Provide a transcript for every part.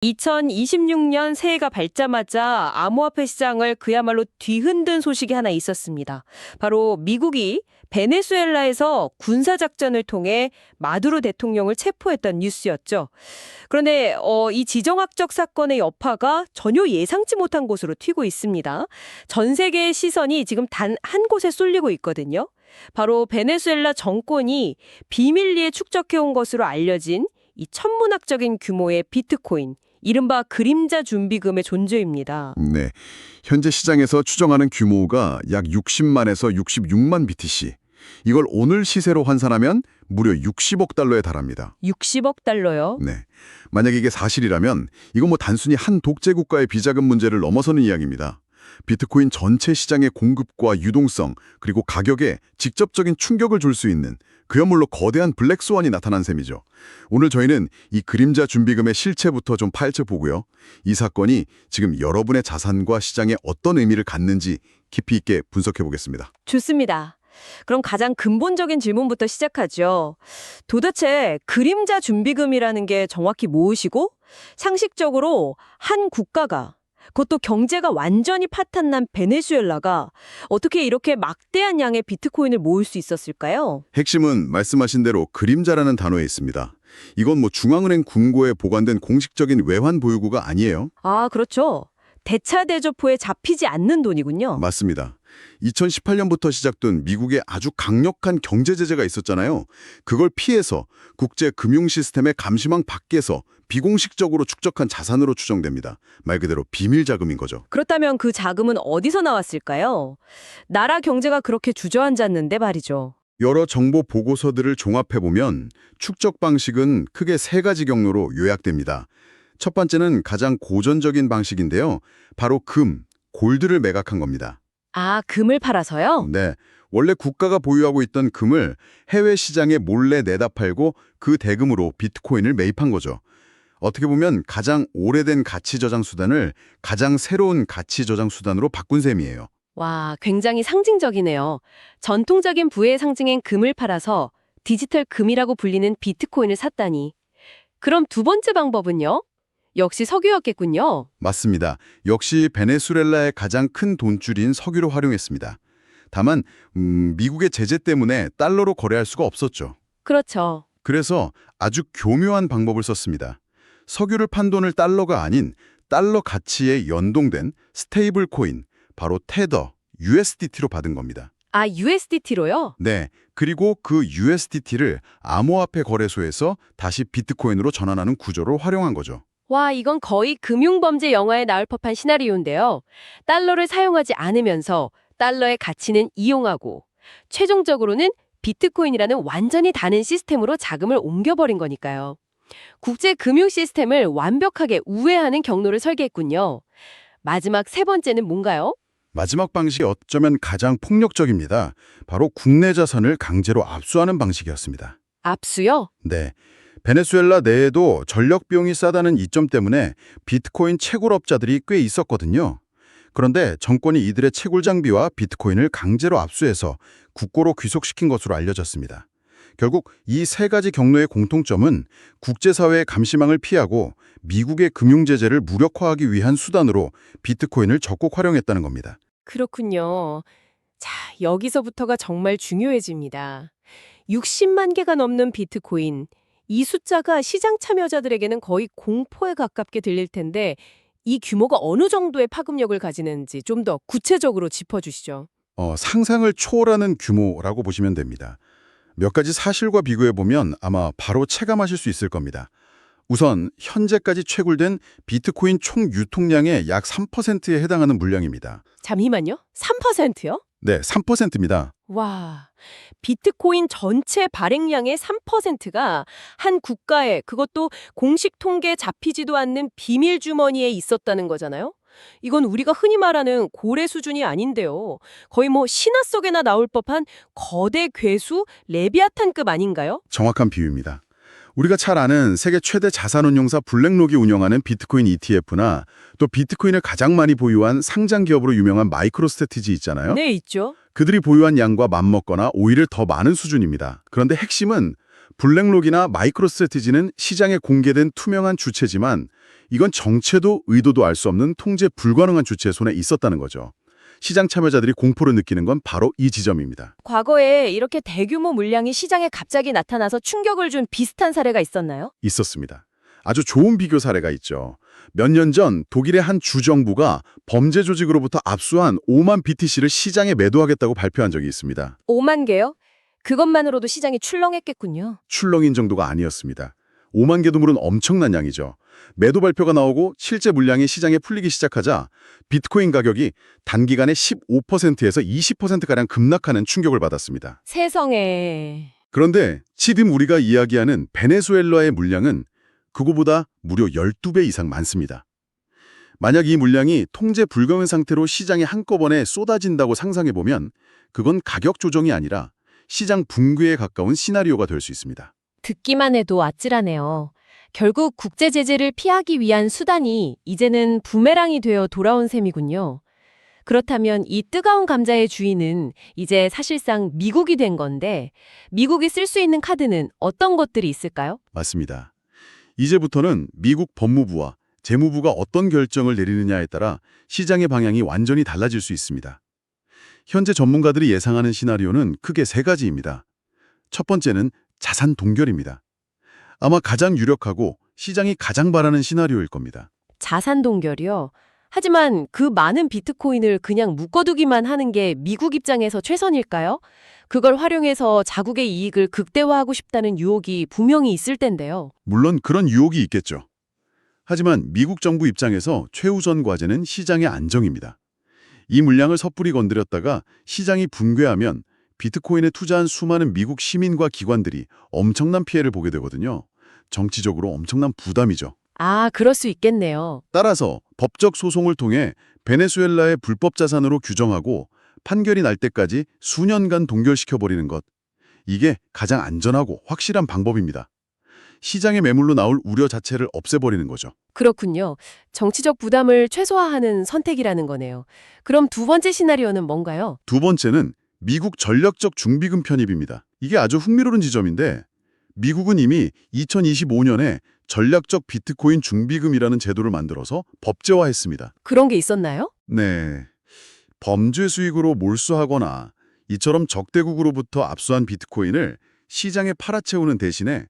2026년 새해가 밝자마자 암호화폐 시장을 그야말로 뒤흔든 소식이 하나 있었습니다. 바로 미국이 베네수엘라에서 군사작전을 통해 마두로 대통령을 체포했던 뉴스였죠. 그런데 이 지정학적 사건의 여파가 전혀 예상치 못한 곳으로 튀고 있습니다. 전 세계의 시선이 지금 단 한 곳에 쏠리고 있거든요. 바로 베네수엘라 정권이 비밀리에 축적해온 것으로 알려진 이 천문학적인 규모의 비트코인, 이른바 그림자 준비금의 존재입니다. 네, 현재 시장에서 추정하는 규모가 약 60만에서 66만 BTC. 이걸 오늘 시세로 환산하면 무려 60억 달러에 달합니다. 60억 달러요? 네, 만약 이게 사실이라면 이건 단순히 한 독재 국가의 비자금 문제를 넘어서는 이야기입니다. 비트코인 전체 시장의 공급과 유동성, 그리고 가격에 직접적인 충격을 줄 수 있는 그야말로 거대한 블랙스완이 나타난 셈이죠. 오늘 저희는 이 그림자 준비금의 실체부터 좀 파헤쳐보고요. 이 사건이 지금 여러분의 자산과 시장에 어떤 의미를 갖는지 깊이 있게 분석해보겠습니다. 좋습니다. 그럼 가장 근본적인 질문부터 시작하죠. 도대체 그림자 준비금이라는 게 정확히 무엇이고, 상식적으로 한 국가가, 그것도 경제가 완전히 파탄난 베네수엘라가 어떻게 이렇게 막대한 양의 비트코인을 모을 수 있었을까요? 핵심은 말씀하신 대로 그림자라는 단어에 있습니다. 이건 중앙은행 금고에 보관된 공식적인 외환 보유고가 아니에요. 아, 그렇죠. 대차대조포에 잡히지 않는 돈이군요. 맞습니다. 2018년부터 시작된 미국의 아주 강력한 경제 제재가 있었잖아요. 그걸 피해서 국제 금융 시스템의 감시망 밖에서 비공식적으로 축적한 자산으로 추정됩니다. 말 그대로 비밀 자금인 거죠. 그렇다면 그 자금은 어디서 나왔을까요? 나라 경제가 그렇게 주저앉았는데 말이죠. 여러 정보 보고서들을 종합해보면 축적 방식은 크게 세 가지 경로로 요약됩니다. 첫 번째는 가장 고전적인 방식인데요. 바로 골드를 매각한 겁니다. 아, 금을 팔아서요? 네, 원래 국가가 보유하고 있던 금을 해외 시장에 몰래 내다 팔고 그 대금으로 비트코인을 매입한 거죠. 어떻게 보면 가장 오래된 가치 저장 수단을 가장 새로운 가치 저장 수단으로 바꾼 셈이에요. 와, 굉장히 상징적이네요. 전통적인 부의 상징인 금을 팔아서 디지털 금이라고 불리는 비트코인을 샀다니. 그럼 두 번째 방법은요? 역시 석유였겠군요. 맞습니다. 역시 베네수엘라의 가장 큰 돈줄인 석유를 활용했습니다. 다만 미국의 제재 때문에 달러로 거래할 수가 없었죠. 그렇죠. 그래서 아주 교묘한 방법을 썼습니다. 석유를 판 돈을 달러가 아닌 달러 가치에 연동된 스테이블 코인, 바로 테더, USDT로 받은 겁니다. 아, USDT로요? 네, 그리고 그 USDT를 암호화폐 거래소에서 다시 비트코인으로 전환하는 구조로 활용한 거죠. 와, 이건 거의 금융범죄 영화에 나올 법한 시나리오인데요. 달러를 사용하지 않으면서 달러의 가치는 이용하고 최종적으로는 비트코인이라는 완전히 다른 시스템으로 자금을 옮겨버린 거니까요. 국제 금융 시스템을 완벽하게 우회하는 경로를 설계했군요. 마지막 세 번째는 뭔가요? 마지막 방식이 어쩌면 가장 폭력적입니다. 바로 국내 자산을 강제로 압수하는 방식이었습니다. 압수요? 네, 베네수엘라 내에도 전력 비용이 싸다는 이점 때문에 비트코인 채굴업자들이 꽤 있었거든요. 그런데 정권이 이들의 채굴 장비와 비트코인을 강제로 압수해서 국고로 귀속시킨 것으로 알려졌습니다. 결국 이 세 가지 경로의 공통점은 국제사회의 감시망을 피하고 미국의 금융 제재를 무력화하기 위한 수단으로 비트코인을 적극 활용했다는 겁니다. 그렇군요. 자, 여기서부터가 정말 중요해집니다. 60만 개가 넘는 비트코인. 이 숫자가 시장 참여자들에게는 거의 공포에 가깝게 들릴 텐데 이 규모가 어느 정도의 파급력을 가지는지 좀 더 구체적으로 짚어주시죠. 상상을 초월하는 규모라고 보시면 됩니다. 몇 가지 사실과 비교해보면 아마 바로 체감하실 수 있을 겁니다. 우선 현재까지 채굴된 비트코인 총 유통량의 약 3%에 해당하는 물량입니다. 잠시만요. 3%요? 네, 3%입니다. 와, 비트코인 전체 발행량의 3%가 한 국가에, 그것도 공식 통계에 잡히지도 않는 비밀 주머니에 있었다는 거잖아요? 이건 우리가 흔히 말하는 고래 수준이 아닌데요. 거의 신화 속에나 나올 법한 거대 괴수 레비아탄급 아닌가요? 정확한 비유입니다. 우리가 잘 아는 세계 최대 자산운용사 블랙록이 운영하는 비트코인 ETF나 또 비트코인을 가장 많이 보유한 상장 기업으로 유명한 마이크로스트래티지 있잖아요. 네, 있죠. 그들이 보유한 양과 맞먹거나 오히려 더 많은 수준입니다. 그런데 핵심은 블랙록이나 마이크로스트래티지는 시장에 공개된 투명한 주체지만 이건 정체도 의도도 알 수 없는 통제 불가능한 주체의 손에 있었다는 거죠. 시장 참여자들이 공포를 느끼는 건 바로 이 지점입니다. 과거에 이렇게 대규모 물량이 시장에 갑자기 나타나서 충격을 준 비슷한 사례가 있었나요? 있었습니다. 아주 좋은 비교 사례가 있죠. 몇 년 전 독일의 한 주정부가 범죄 조직으로부터 압수한 5만 BTC를 시장에 매도하겠다고 발표한 적이 있습니다. 5만 개요? 그것만으로도 시장이 출렁했겠군요. 출렁인 정도가 아니었습니다. 5만 개 두물은 엄청난 양이죠. 매도 발표가 나오고 실제 물량이 시장에 풀리기 시작하자 비트코인 가격이 단기간에 15%에서 20%가량 급락하는 충격을 받았습니다. 세상에. 그런데 지금 우리가 이야기하는 베네수엘라의 물량은 그거보다 무려 12배 이상 많습니다. 만약 이 물량이 통제 불가능 상태로 시장에 한꺼번에 쏟아진다고 상상해보면 그건 가격 조정이 아니라 시장 붕괴에 가까운 시나리오가 될 수 있습니다. 듣기만 해도 아찔하네요. 결국 국제 제재를 피하기 위한 수단이 이제는 부메랑이 되어 돌아온 셈이군요. 그렇다면 이 뜨거운 감자의 주인은 이제 사실상 미국이 된 건데 미국이 쓸 수 있는 카드는 어떤 것들이 있을까요? 맞습니다. 이제부터는 미국 법무부와 재무부가 어떤 결정을 내리느냐에 따라 시장의 방향이 완전히 달라질 수 있습니다. 현재 전문가들이 예상하는 시나리오는 크게 세 가지입니다. 첫 번째는 자산 동결입니다. 아마 가장 유력하고 시장이 가장 바라는 시나리오일 겁니다. 자산 동결이요? 하지만 그 많은 비트코인을 그냥 묶어두기만 하는 게 미국 입장에서 최선일까요? 그걸 활용해서 자국의 이익을 극대화하고 싶다는 유혹이 분명히 있을 텐데요. 물론 그런 유혹이 있겠죠. 하지만 미국 정부 입장에서 최우선 과제는 시장의 안정입니다. 이 물량을 섣불리 건드렸다가 시장이 붕괴하면 비트코인에 투자한 수많은 미국 시민과 기관들이 엄청난 피해를 보게 되거든요. 정치적으로 엄청난 부담이죠. 아, 그럴 수 있겠네요. 따라서 법적 소송을 통해 베네수엘라의 불법 자산으로 규정하고 판결이 날 때까지 수년간 동결시켜버리는 것. 이게 가장 안전하고 확실한 방법입니다. 시장의 매물로 나올 우려 자체를 없애버리는 거죠. 그렇군요. 정치적 부담을 최소화하는 선택이라는 거네요. 그럼 두 번째 시나리오는 뭔가요? 두 번째는 미국 전략적 중비금 편입입니다. 이게 아주 흥미로운 지점인데 미국은 이미 2025년에 전략적 비트코인 중비금이라는 제도를 만들어서 법제화했습니다. 그런 게 있었나요? 네. 범죄 수익으로 몰수하거나 이처럼 적대국으로부터 압수한 비트코인을 시장에 팔아채우는 대신에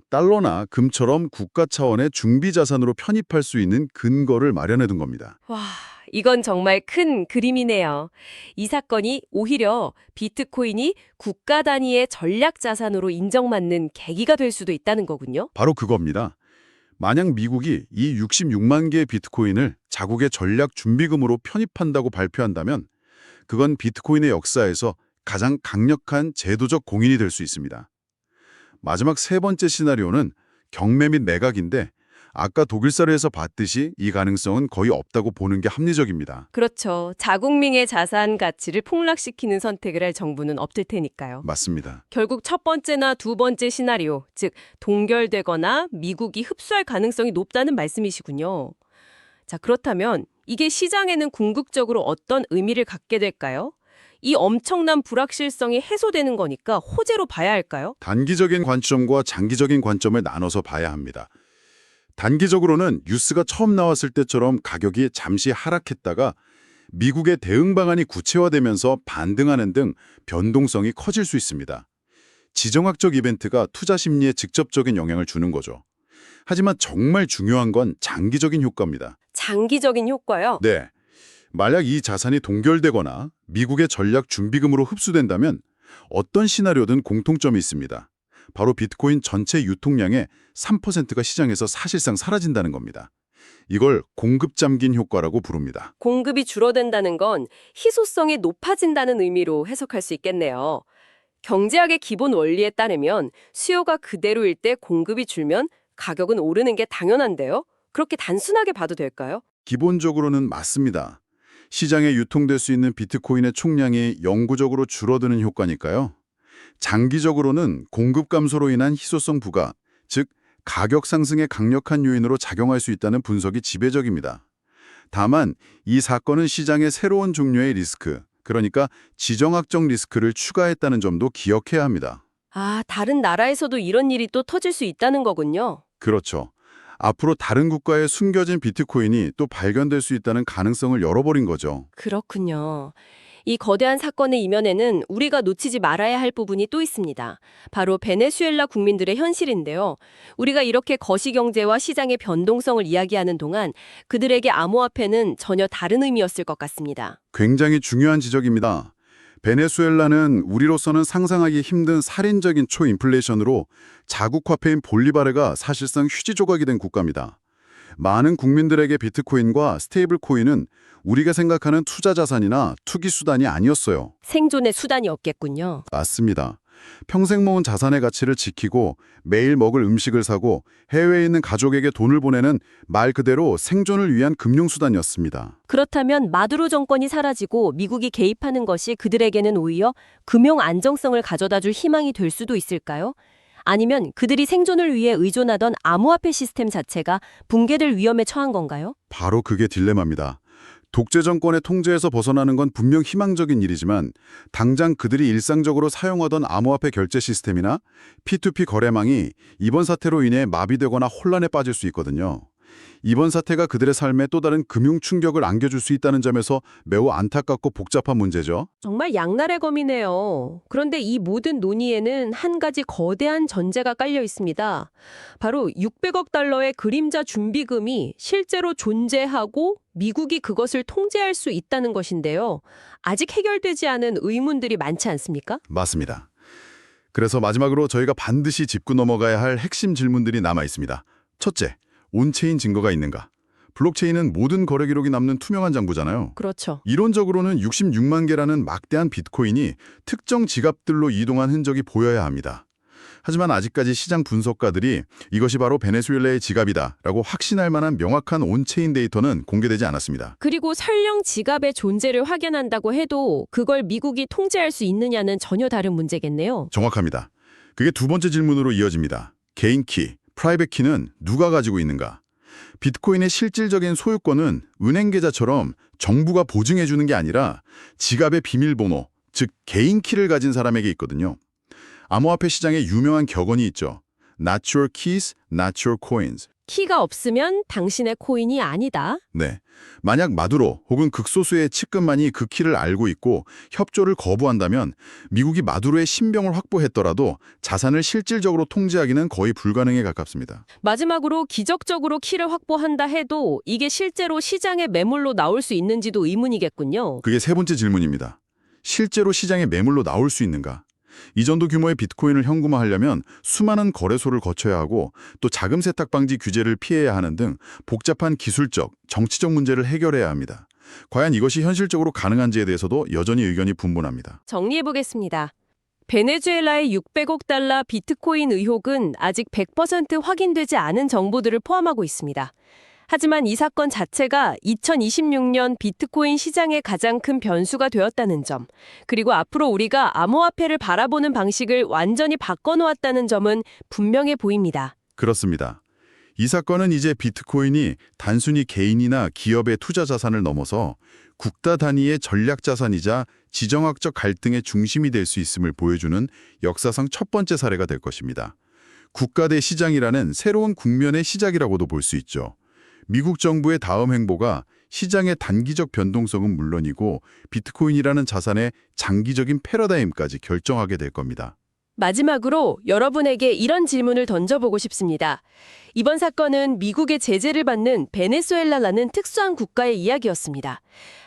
달러나 금처럼 국가 차원의 중비자산으로 편입할 수 있는 근거를 마련해둔 겁니다. 와, 이건 정말 큰 그림이네요. 이 사건이 오히려 비트코인이 국가 단위의 전략 자산으로 인정받는 계기가 될 수도 있다는 거군요. 바로 그겁니다. 만약 미국이 이 66만 개의 비트코인을 자국의 전략 준비금으로 편입한다고 발표한다면 그건 비트코인의 역사에서 가장 강력한 제도적 공인이 될 수 있습니다. 마지막 세 번째 시나리오는 경매 및 매각인데 아까 독일 사례에서 봤듯이 이 가능성은 거의 없다고 보는 게 합리적입니다. 그렇죠. 자국민의 자산 가치를 폭락시키는 선택을 할 정부는 없을 테니까요. 맞습니다. 결국 첫 번째나 두 번째 시나리오, 즉 동결되거나 미국이 흡수할 가능성이 높다는 말씀이시군요. 자, 그렇다면 이게 시장에는 궁극적으로 어떤 의미를 갖게 될까요? 이 엄청난 불확실성이 해소되는 거니까 호재로 봐야 할까요? 단기적인 관점과 장기적인 관점을 나눠서 봐야 합니다. 단기적으로는 뉴스가 처음 나왔을 때처럼 가격이 잠시 하락했다가 미국의 대응 방안이 구체화되면서 반등하는 등 변동성이 커질 수 있습니다. 지정학적 이벤트가 투자 심리에 직접적인 영향을 주는 거죠. 하지만 정말 중요한 건 장기적인 효과입니다. 장기적인 효과요? 네. 만약 이 자산이 동결되거나 미국의 전략 준비금으로 흡수된다면 어떤 시나리오든 공통점이 있습니다. 바로 비트코인 전체 유통량의 3%가 시장에서 사실상 사라진다는 겁니다. 이걸 공급 잠긴 효과라고 부릅니다. 공급이 줄어든다는 건 희소성이 높아진다는 의미로 해석할 수 있겠네요. 경제학의 기본 원리에 따르면 수요가 그대로일 때 공급이 줄면 가격은 오르는 게 당연한데요. 그렇게 단순하게 봐도 될까요? 기본적으로는 맞습니다. 시장에 유통될 수 있는 비트코인의 총량이 영구적으로 줄어드는 효과니까요. 장기적으로는 공급 감소로 인한 희소성 부과, 즉 가격 상승의 강력한 요인으로 작용할 수 있다는 분석이 지배적입니다. 다만 이 사건은 시장의 새로운 종류의 리스크, 그러니까 지정학적 리스크를 추가했다는 점도 기억해야 합니다. 아, 다른 나라에서도 이런 일이 또 터질 수 있다는 거군요. 그렇죠. 앞으로 다른 국가에 숨겨진 비트코인이 또 발견될 수 있다는 가능성을 열어버린 거죠. 그렇군요. 이 거대한 사건의 이면에는 우리가 놓치지 말아야 할 부분이 또 있습니다. 바로 베네수엘라 국민들의 현실인데요. 우리가 이렇게 거시경제와 시장의 변동성을 이야기하는 동안 그들에게 암호화폐는 전혀 다른 의미였을 것 같습니다. 굉장히 중요한 지적입니다. 베네수엘라는 우리로서는 상상하기 힘든 살인적인 초인플레이션으로 자국 화폐인 볼리바르가 사실상 휴지 조각이 된 국가입니다. 많은 국민들에게 비트코인과 스테이블 코인은 우리가 생각하는 투자 자산이나 투기 수단이 아니었어요. 생존의 수단이 없겠군요. 맞습니다. 평생 모은 자산의 가치를 지키고 매일 먹을 음식을 사고 해외에 있는 가족에게 돈을 보내는 말 그대로 생존을 위한 금융수단이었습니다. 그렇다면 마두로 정권이 사라지고 미국이 개입하는 것이 그들에게는 오히려 금융 안정성을 가져다 줄 희망이 될 수도 있을까요? 아니면 그들이 생존을 위해 의존하던 암호화폐 시스템 자체가 붕괴될 위험에 처한 건가요? 바로 그게 딜레마입니다. 독재 정권의 통제에서 벗어나는 건 분명 희망적인 일이지만 당장 그들이 일상적으로 사용하던 암호화폐 결제 시스템이나 P2P 거래망이 이번 사태로 인해 마비되거나 혼란에 빠질 수 있거든요. 이번 사태가 그들의 삶에 또 다른 금융 충격을 안겨줄 수 있다는 점에서 매우 안타깝고 복잡한 문제죠. 정말 양날의 검이네요. 그런데 이 모든 논의에는 한 가지 거대한 전제가 깔려 있습니다. 바로 600억 달러의 그림자 준비금이 실제로 존재하고 미국이 그것을 통제할 수 있다는 것인데요. 아직 해결되지 않은 의문들이 많지 않습니까? 맞습니다. 그래서 마지막으로 저희가 반드시 짚고 넘어가야 할 핵심 질문들이 남아 있습니다. 첫째, 온체인 증거가 있는가? 블록체인은 모든 거래 기록이 남는 투명한 장부잖아요. 그렇죠. 이론적으로는 66만 개라는 막대한 비트코인이 특정 지갑들로 이동한 흔적이 보여야 합니다. 하지만 아직까지 시장 분석가들이 이것이 바로 베네수엘라의 지갑이다라고 확신할 만한 명확한 온체인 데이터는 공개되지 않았습니다. 그리고 설령 지갑의 존재를 확인한다고 해도 그걸 미국이 통제할 수 있느냐는 전혀 다른 문제겠네요. 정확합니다. 그게 두 번째 질문으로 이어집니다. 개인 키, 프라이빗 키는 누가 가지고 있는가? 비트코인의 실질적인 소유권은 은행 계좌처럼 정부가 보증해 주는 게 아니라 지갑의 비밀번호, 즉 개인 키를 가진 사람에게 있거든요. 암호화폐 시장에 유명한 격언이 있죠. Not your keys, not your coins. 키가 없으면 당신의 코인이 아니다. 네. 만약 마두로 혹은 극소수의 측근만이 그 키를 알고 있고 협조를 거부한다면 미국이 마두로의 신병을 확보했더라도 자산을 실질적으로 통제하기는 거의 불가능에 가깝습니다. 마지막으로 기적적으로 키를 확보한다 해도 이게 실제로 시장의 매물로 나올 수 있는지도 의문이겠군요. 그게 세 번째 질문입니다. 실제로 시장에 매물로 나올 수 있는가? 이 정도 규모의 비트코인을 현금화하려면 수많은 거래소를 거쳐야 하고 또 자금 세탁 방지 규제를 피해야 하는 등 복잡한 기술적, 정치적 문제를 해결해야 합니다. 과연 이것이 현실적으로 가능한지에 대해서도 여전히 의견이 분분합니다. 정리해보겠습니다. 베네수엘라의 600억 달러 비트코인 의혹은 아직 100% 확인되지 않은 정보들을 포함하고 있습니다. 하지만 이 사건 자체가 2026년 비트코인 시장의 가장 큰 변수가 되었다는 점, 그리고 앞으로 우리가 암호화폐를 바라보는 방식을 완전히 바꿔놓았다는 점은 분명해 보입니다. 그렇습니다. 이 사건은 이제 비트코인이 단순히 개인이나 기업의 투자 자산을 넘어서 국가 단위의 전략 자산이자 지정학적 갈등의 중심이 될 수 있음을 보여주는 역사상 첫 번째 사례가 될 것입니다. 국가 대 시장이라는 새로운 국면의 시작이라고도 볼 수 있죠. 미국 정부의 다음 행보가 시장의 단기적 변동성은 물론이고 비트코인이라는 자산의 장기적인 패러다임까지 결정하게 될 겁니다. 마지막으로 여러분에게 이런 질문을 던져보고 싶습니다. 이번 사건은 미국의 제재를 받는 베네수엘라라는 특수한 국가의 이야기였습니다.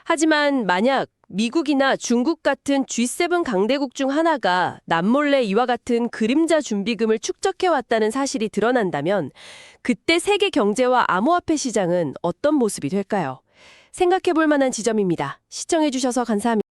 하지만 만약 미국이나 중국 같은 G7 강대국 중 하나가 남몰래 이와 같은 그림자 준비금을 축적해왔다는 사실이 드러난다면 그때 세계 경제와 암호화폐 시장은 어떤 모습이 될까요? 생각해볼 만한 지점입니다. 시청해주셔서 감사합니다.